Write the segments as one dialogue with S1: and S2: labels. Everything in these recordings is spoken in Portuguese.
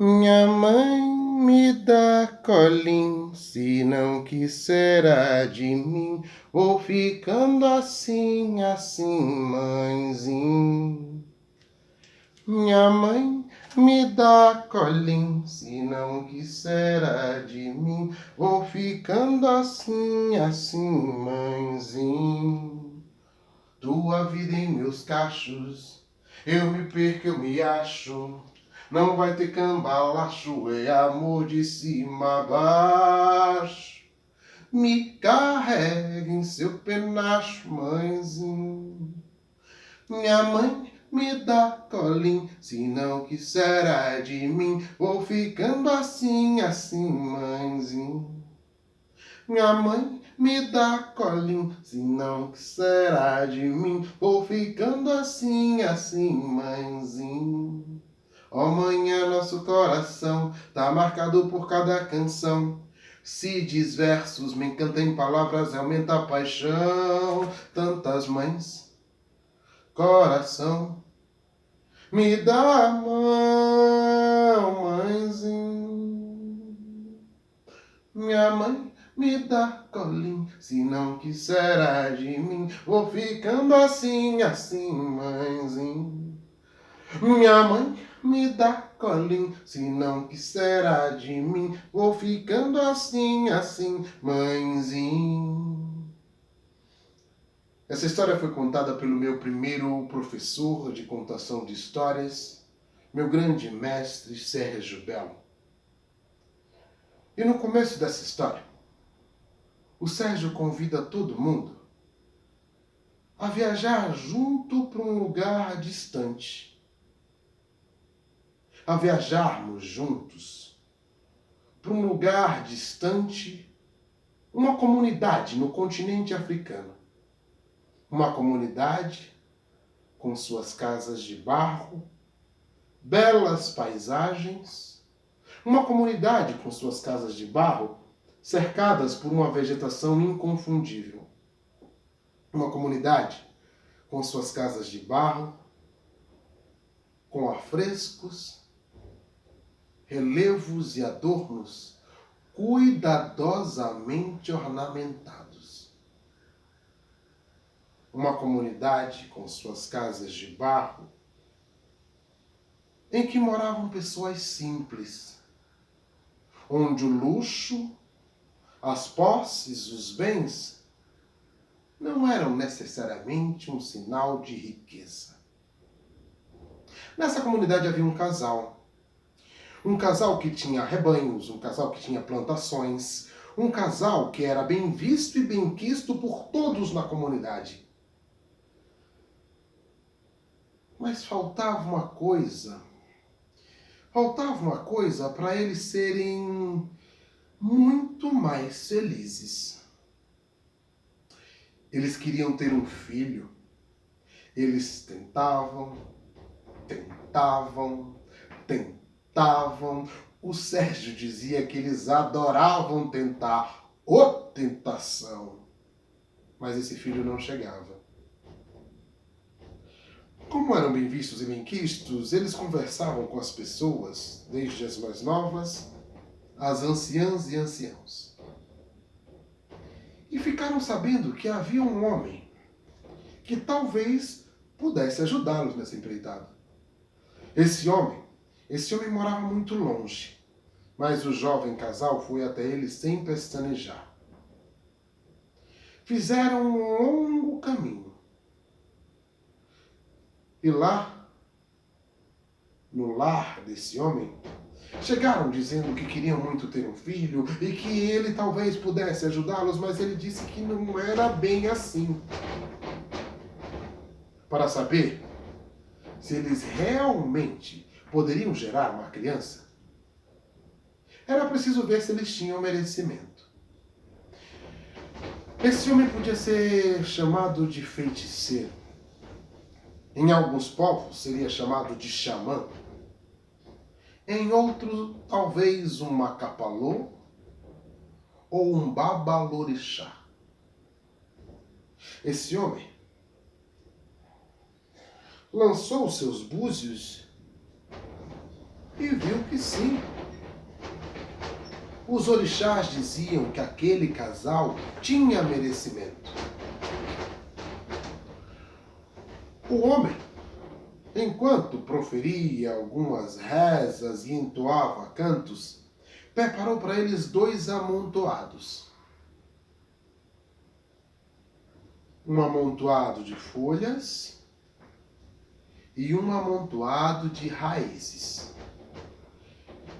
S1: Minha mãe me dá colinho, se não quiser de mim, vou ficando assim, assim, mãezinho. Minha mãe me dá colinho, se não quiser de mim, vou ficando assim, assim, mãezinho. Tua vida em meus cachos, eu me perco, eu me acho. Não vai ter cambalacho, é amor de cima a baixo. Me carrega em seu penacho, mãezinho. Minha mãe me dá colinho, se não quiser de mim, vou ficando assim, assim, mãezinho. Minha mãe me dá colinho, se não quiser de mim, vou ficando assim, assim, mãezinho. Ó manhã, nosso coração tá marcado por cada canção. Se diz versos, me encanta em palavras, aumenta a paixão. Tantas mães, coração, me dá a mão, mãezinho. Minha mãe me dá colinho, se não quiser de mim, vou ficando assim, assim, mãezinho. Minha mãe me dá colinho, se não quiser de mim, vou ficando assim, assim, mãezinho. Essa história foi contada pelo meu primeiro professor de contação de histórias, meu grande mestre Sérgio Belo. E no começo dessa história, o Sérgio convida todo mundo a viajar junto para um lugar distante. A viajarmos juntos para um lugar distante, uma comunidade no continente africano. Uma comunidade com suas casas de barro, belas paisagens. Uma comunidade com suas casas de barro cercadas por uma vegetação inconfundível. Uma comunidade com suas casas de barro, com afrescos, relevos e adornos cuidadosamente ornamentados. Uma comunidade com suas casas de barro, em que moravam pessoas simples, onde o luxo, as posses, os bens não eram necessariamente um sinal de riqueza. Nessa comunidade havia um casal. Um casal que tinha rebanhos, um casal que tinha plantações, um casal que era bem visto e bem quisto por todos na comunidade. Mas faltava uma coisa para eles serem muito mais felizes. Eles queriam ter um filho. Eles tentavam. O Sérgio dizia que eles adoravam tentar. Ô tentação! Mas esse filho não chegava. Como eram bem vistos e bem quistos, eles conversavam com as pessoas, desde as mais novas, às anciãs e anciãos. E ficaram sabendo que havia um homem que talvez pudesse ajudá-los nessa empreitada. Esse homem morava muito longe, mas o jovem casal foi até ele sem pestanejar. Fizeram um longo caminho. E lá, no lar desse homem, chegaram dizendo que queriam muito ter um filho e que ele talvez pudesse ajudá-los, mas ele disse que não era bem assim. Para saber se eles realmente poderiam gerar uma criança, era preciso ver se eles tinham merecimento. Esse homem podia ser chamado de feiticeiro. Em alguns povos seria chamado de xamã. Em outros, talvez um macapalô ou um babalorixá. Esse homem lançou seus búzios e viu que sim. Os orixás diziam que aquele casal tinha merecimento. O homem, enquanto proferia algumas rezas e entoava cantos, preparou para eles 2 amontoados. Um amontoado de folhas e um amontoado de raízes.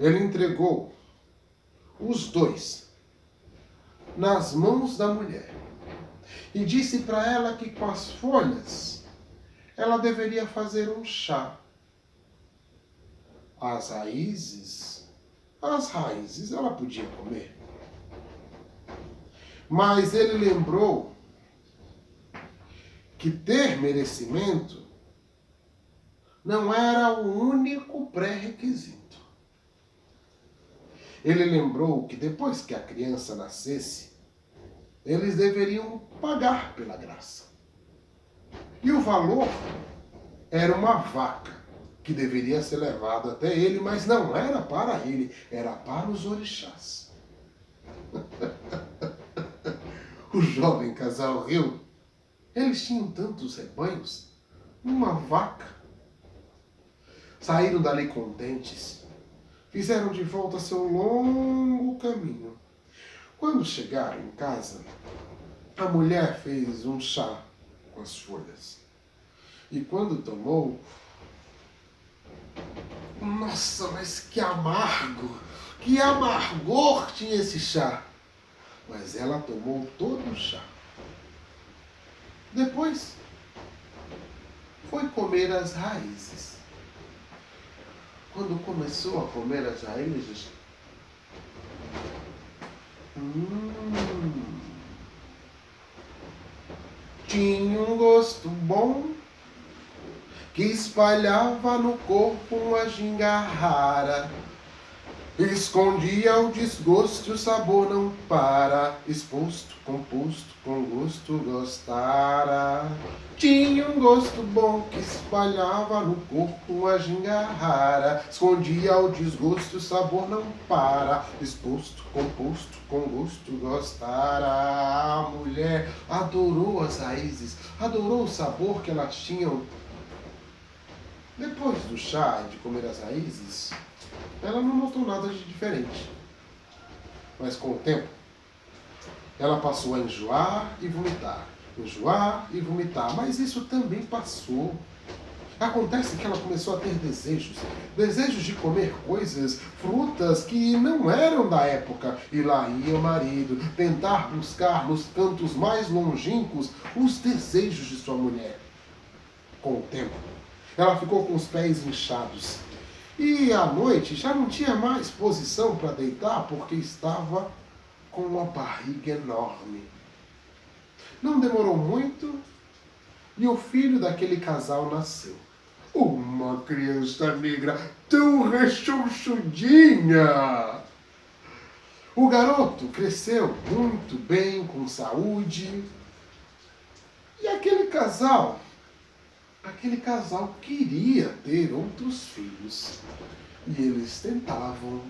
S1: Ele entregou os 2 nas mãos da mulher e disse para ela que com as folhas ela deveria fazer um chá. As raízes ela podia comer. Mas ele lembrou que ter merecimento não era o único pré-requisito. Ele lembrou que depois que a criança nascesse, eles deveriam pagar pela graça. E o valor era uma vaca que deveria ser levada até ele, mas não era para ele, era para os orixás. O jovem casal riu. Eles tinham tantos rebanhos, uma vaca. Saíram dali contentes. Fizeram de volta seu longo caminho. Quando chegaram em casa, a mulher fez um chá com as folhas. E quando tomou, nossa, mas que amargo, que amargor tinha esse chá. Mas ela tomou todo o chá. Depois, foi comer as raízes. Quando começou a comer as raízes, tinha um gosto bom que espalhava no corpo uma ginga rara. Escondia o desgosto e o sabor não para. Exposto, composto, com gosto gostara. Tinha um gosto bom que espalhava no corpo uma ginga rara. Escondia o desgosto e o sabor não para. Exposto, composto, com gosto gostara. A mulher adorou as raízes, adorou o sabor que elas tinham. Depois do chá e de comer as raízes, ela não notou nada de diferente. Mas com o tempo, ela passou a enjoar e vomitar. Enjoar e vomitar. Mas isso também passou. Acontece que ela começou a ter desejos. Desejos de comer coisas, frutas que não eram da época. E lá ia o marido tentar buscar nos cantos mais longínquos os desejos de sua mulher. Com o tempo, ela ficou com os pés inchados. E à noite já não tinha mais posição para deitar porque estava com uma barriga enorme. Não demorou muito e o filho daquele casal nasceu. Uma criança negra tão rechonchudinha. O garoto cresceu muito bem, com saúde. E aquele casal queria ter outros filhos. E eles tentavam.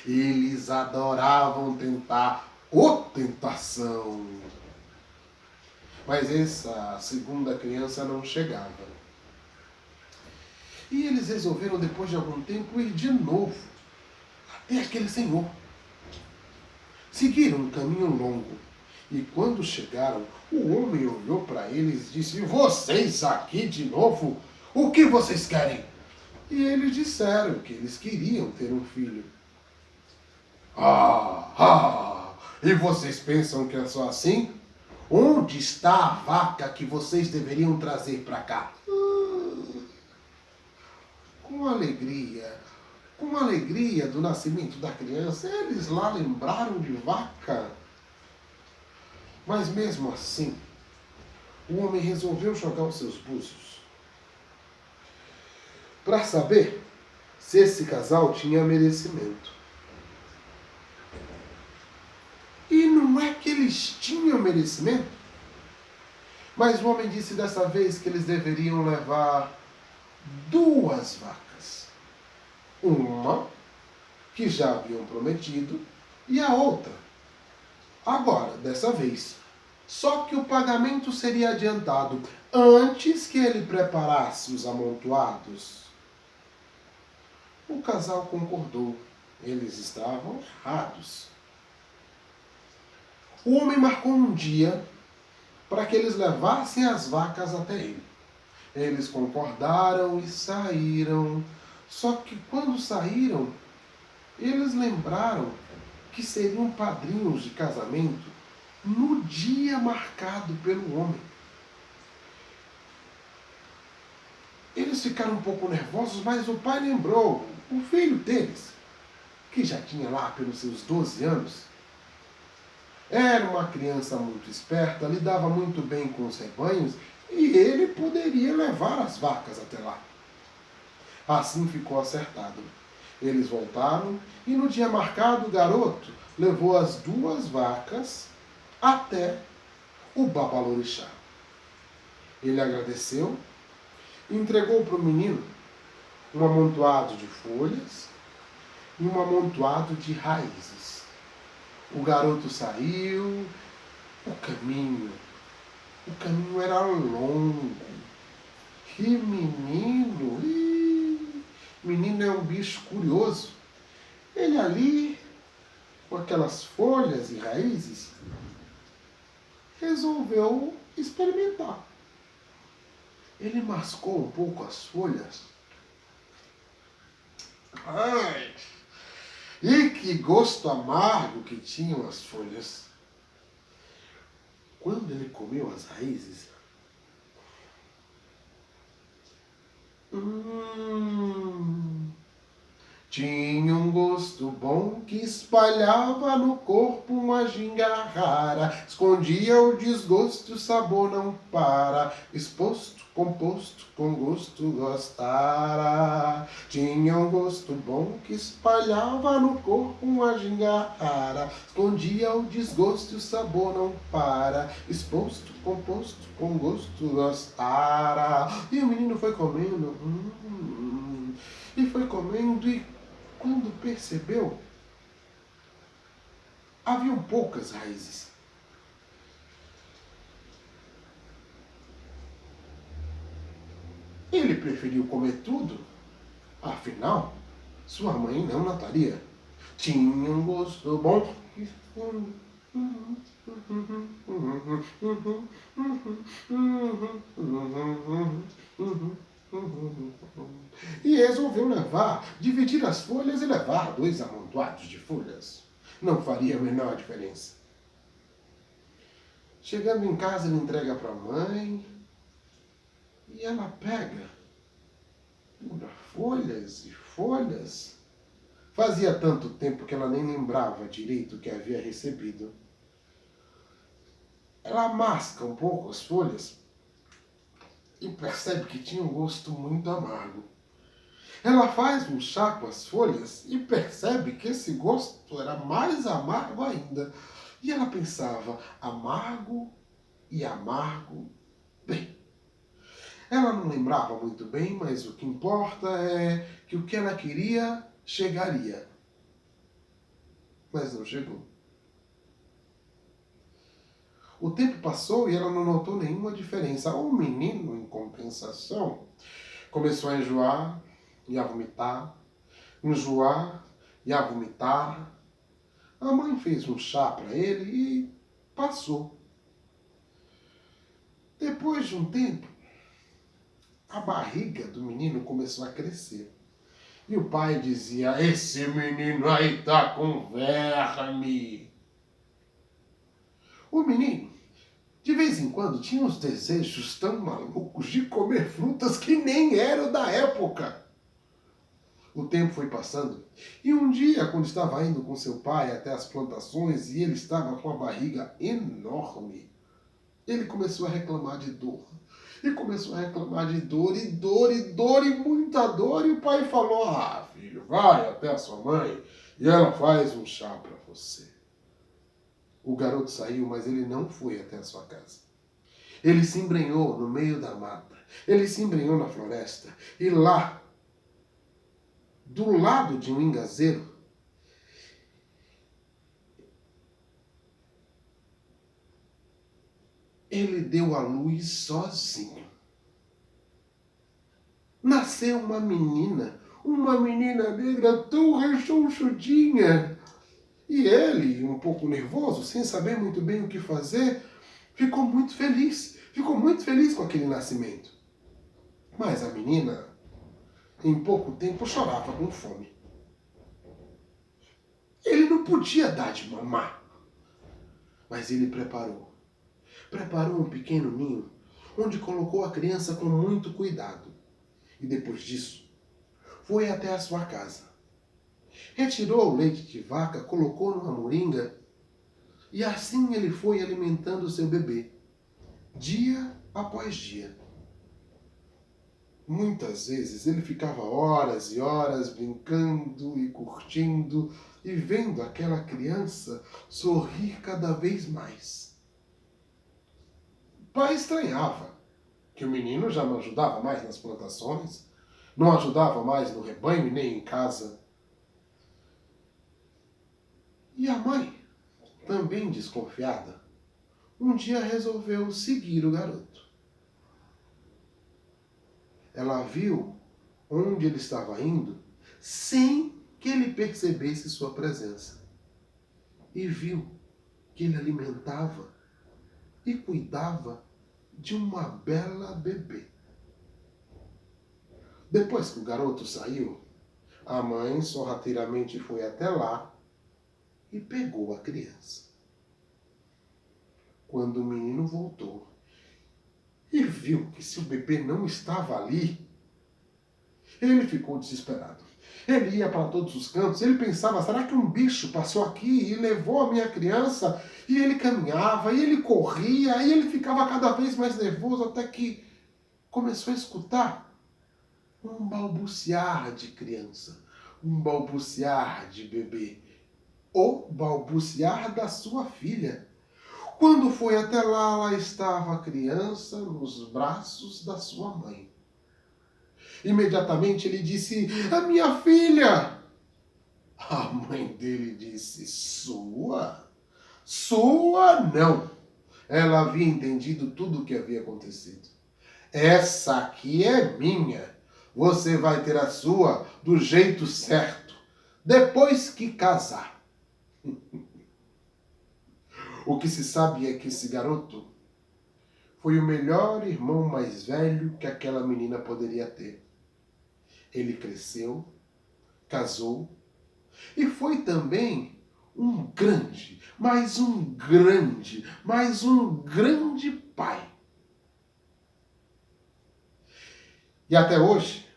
S1: Eles adoravam tentar. Ô tentação! Mas essa segunda criança não chegava. E eles resolveram, depois de algum tempo, ir de novo até aquele senhor. Seguiram um caminho longo. E quando chegaram, o homem olhou para eles e disse: "Vocês aqui de novo? O que vocês querem?" E eles disseram que eles queriam ter um filho. E vocês pensam que é só assim? Onde está a vaca que vocês deveriam trazer para cá? Com alegria do nascimento da criança, eles lá lembraram de vaca. Mas mesmo assim, o homem resolveu jogar os seus búzios para saber se esse casal tinha merecimento. E não é que eles tinham merecimento, mas o homem disse dessa vez que eles deveriam levar 2 vacas. Uma que já haviam prometido e a outra. Agora, dessa vez. Só que o pagamento seria adiantado antes que ele preparasse os amontoados. O casal concordou. Eles estavam errados. O homem marcou um dia para que eles levassem as vacas até ele. Eles concordaram e saíram. Só que quando saíram, eles lembraram que seriam padrinhos de casamento no dia marcado pelo homem. Eles ficaram um pouco nervosos, mas o pai lembrou o filho deles, que já tinha lá pelos seus 12 anos. Era uma criança muito esperta, lidava muito bem com os rebanhos e ele poderia levar as vacas até lá. Assim ficou acertado. Eles voltaram e no dia marcado o garoto levou as 2 vacas até o Babalorixá. Ele agradeceu e entregou para o menino um amontoado de folhas e um amontoado de raízes. O garoto saiu, o caminho era longo. Que menino! Menino é um bicho curioso. Ele ali, com aquelas folhas e raízes, resolveu experimentar. Ele mascou um pouco as folhas. Ai! E que gosto amargo que tinham as folhas. Quando ele comeu as raízes, tinha um gosto bom que espalhava no corpo uma ginga rara. Escondia o desgosto, o sabor não para. Exposto, composto, com gosto gostara. Tinha um gosto bom que espalhava no corpo uma ginga rara. Escondia o desgosto, o sabor não para. Exposto, composto, com gosto gostara. E o menino foi comendo. E foi comendo e quando percebeu, haviam poucas raízes. Ele preferiu comer tudo, afinal, sua mãe não notaria. Tinha um gosto bom. E resolveu dividir as folhas e levar 2 amontoados de folhas. Não faria a menor diferença. Chegando em casa, ele entrega para a mãe e ela pega, pula folhas e folhas. Fazia tanto tempo que ela nem lembrava direito o que havia recebido. Ela masca um pouco as folhas e percebe que tinha um gosto muito amargo. Ela faz um chá com as folhas e percebe que esse gosto era mais amargo ainda. E ela pensava, amargo e amargo. Bem, ela não lembrava muito bem, mas o que importa é que o que ela queria chegaria. Mas não chegou. O tempo passou e ela não notou nenhuma diferença. O menino, em compensação, começou a enjoar e a vomitar. Enjoar e a vomitar. A mãe fez um chá para ele e passou. Depois de um tempo, a barriga do menino começou a crescer. E o pai dizia, esse menino aí tá com verme. O menino, de vez em quando, tinha uns desejos tão malucos de comer frutas que nem eram da época. O tempo foi passando e um dia, quando estava indo com seu pai até as plantações e ele estava com a barriga enorme, ele começou a reclamar de dor. E começou a reclamar de dor, e dor, e dor, e muita dor. E o pai falou, filho, vai até a sua mãe e ela faz um chá para você. O garoto saiu, mas ele não foi até a sua casa. Ele se embrenhou no meio da mata Ele se embrenhou na floresta e lá, do lado de um ingazeiro, ele deu à luz sozinho. Nasceu uma menina negra tão rechonchudinha. E ele, um pouco nervoso, sem saber muito bem o que fazer, ficou muito feliz com aquele nascimento. Mas a menina, em pouco tempo, chorava com fome. Ele não podia dar de mamar, mas ele preparou um pequeno ninho, onde colocou a criança com muito cuidado. E depois disso, foi até a sua casa. Retirou o leite de vaca, colocou numa moringa, e assim ele foi alimentando seu bebê, dia após dia. Muitas vezes ele ficava horas e horas brincando e curtindo e vendo aquela criança sorrir cada vez mais. O pai estranhava que o menino já não ajudava mais nas plantações, não ajudava mais no rebanho nem em casa. E a mãe, também desconfiada, um dia resolveu seguir o garoto. Ela viu onde ele estava indo sem que ele percebesse sua presença. E viu que ele alimentava e cuidava de uma bela bebê. Depois que o garoto saiu, a mãe sorrateiramente foi até lá e pegou a criança. Quando o menino voltou e viu que seu bebê não estava ali, ele ficou desesperado. Ele ia para todos os cantos, ele pensava, será que um bicho passou aqui e levou a minha criança? E ele caminhava, e ele corria, e ele ficava cada vez mais nervoso, até que começou a escutar um balbuciar de criança, um balbuciar de bebê, o balbuciar da sua filha. Quando foi até lá, lá estava a criança nos braços da sua mãe. Imediatamente ele disse, a minha filha! A mãe dele disse, sua? Sua não! Ela havia entendido tudo o que havia acontecido. Essa aqui é minha. Você vai ter a sua do jeito certo, depois que casar. O que se sabe é que esse garoto foi o melhor irmão mais velho que aquela menina poderia ter. Ele cresceu, casou e foi também um grande pai. E até hoje,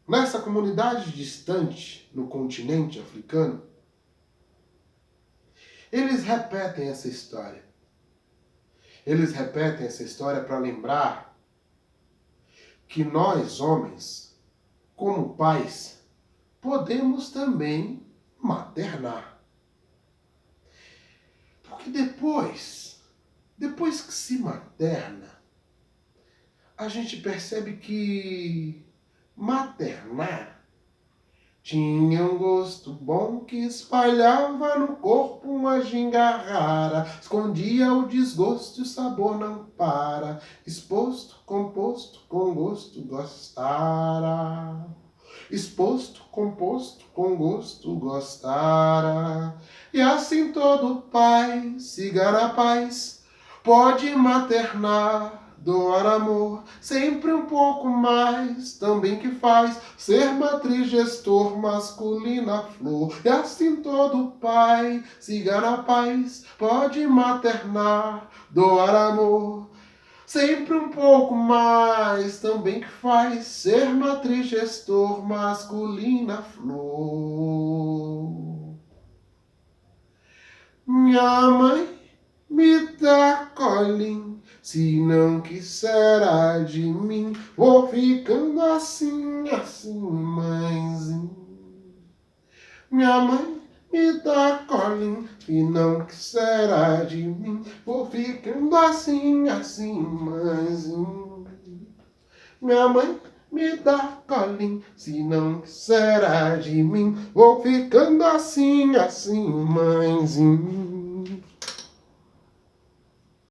S1: nessa comunidade distante no continente africano, eles repetem essa história. Eles repetem essa história para lembrar que nós, homens, como pais, podemos também maternar. Porque depois que se materna, a gente percebe que maternar tinha um gosto bom que espalhava no corpo uma ginga rara, escondia o desgosto e o sabor não para, exposto, composto, com gosto gostara. Exposto, composto, com gosto gostara. E assim todo pai, siga na paz, pode maternar, doar amor, sempre um pouco mais, também que faz ser matriz, gestor, masculina flor. E assim todo pai, siga na paz, pode maternar, doar amor, sempre um pouco mais, também que faz ser matriz, gestor, masculina flor. Minha mãe me dá colinho, se não quiser de mim, vou ficando assim, assim, mãezinho. Minha mãe me dá colinho, se não quiser de mim, vou ficando assim, assim, mãezinho. Minha mãe me dá colinho, se não será de mim, vou ficando assim, assim, mãezinha.